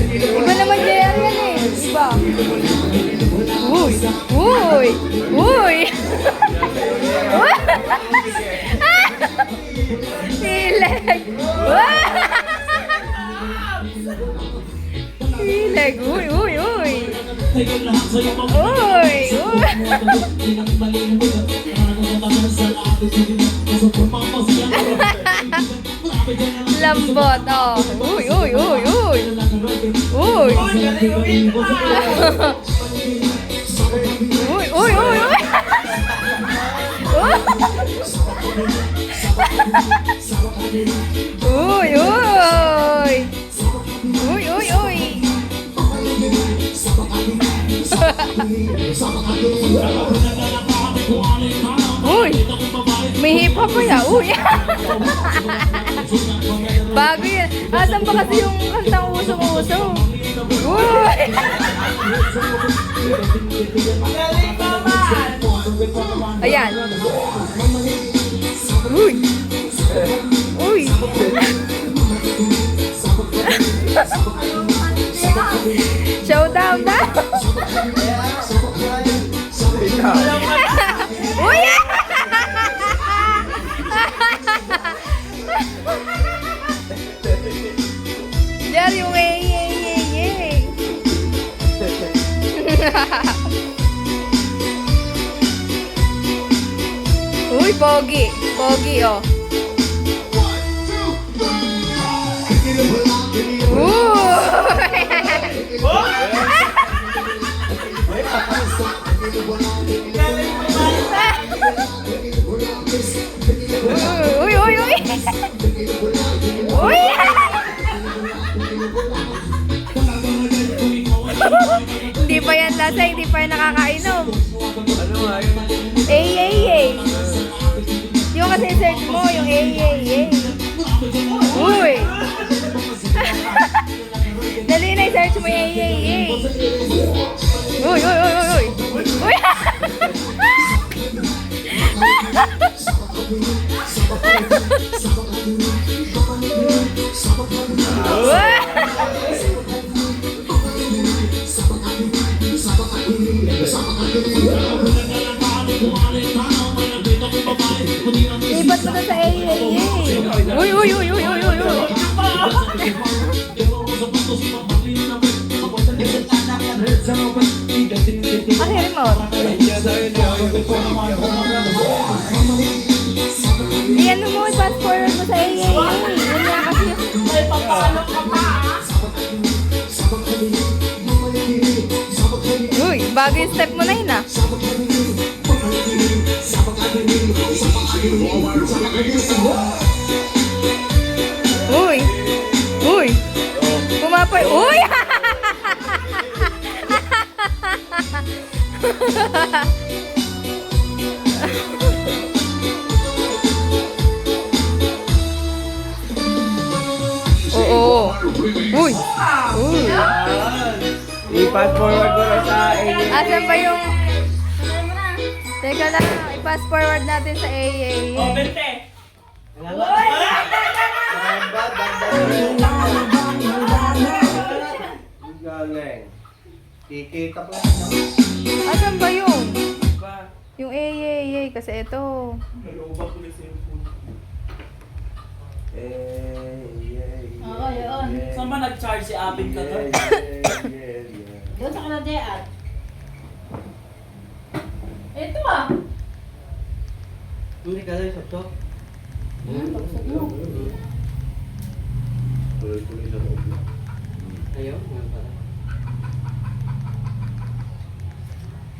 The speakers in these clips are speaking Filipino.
Iba naman Jerry yan eh. Iba. Uy! Uy! Uy! Hileg! Hileg! Uy! Uy! Uy! Uy! Uy! Lambot, oh. Uy, uy, uy, uy. Uy. Uy, uy, uy, uy. Uy, uy. Uy, uy, uy. Uy. May hip hop pa ya. Uy. Bago yan. Asan pa kasi yung kantang usong-uso? Uy! Ayan. Uy! Uy! Showdown na! Uy! Yan yung Uy, pogi. Pogi, oh. Uy, uy, uy. Uy! Hindi pa yan lasa, hindi pa yan nakakainom. Ano nga yun? Ay. Yung kasi search mo, yung ay. Uy! Dali na search mo yung ay. Uy, uy, uy, uy, uy. Uy! Lipat mo na sa AA. Uy, uy, uy, uy, uy, uy, uy. Ano yun mo? Iyan mo, i-fast forward mo sa AA. Yun nga kasi yung... May papalong ka pa. Uy, bago yung step mo na yun ah. Uy! Uy! Pumapay! Uy! Oo. Uy! Uy! I-fast forward ko na sa AA. Asan ba yung... Teka lang, i-fast forward natin sa AA. Oh, bente! Galing. Kikita ko. Asan ba yung? Ba? Yung AA, kasi ito. Oo, yun. Saan ba nag-charge si Abing ka doon? Doon sa Kanadean. Ito ah. Hindi ka rin sa to. Pagsag mo. Tuloy-tuloy sa loob. Ayaw, ngayon pala.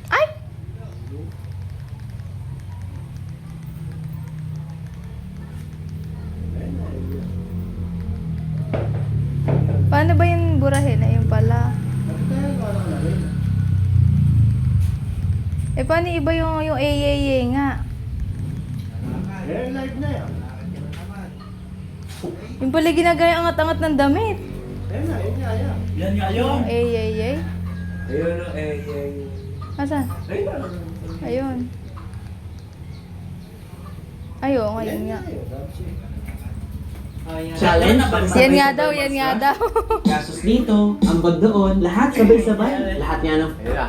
Ay! Paano ba yung burahin? Ayun pala. Eh, paano iba yung AAA nga? Live na yan. Yung pala ginagaya angat-angat ng damit. Ayun na, yun nga yan. Yan nga yun. AAA? Ayun o, Asan? Ayun na. Ayun. Ayun, ngayon nga. Challenge. Yan nga daw, yan nga daw. Gasos dito, ambag doon, lahat sabay-sabay. Lahat nga ng Ayun na.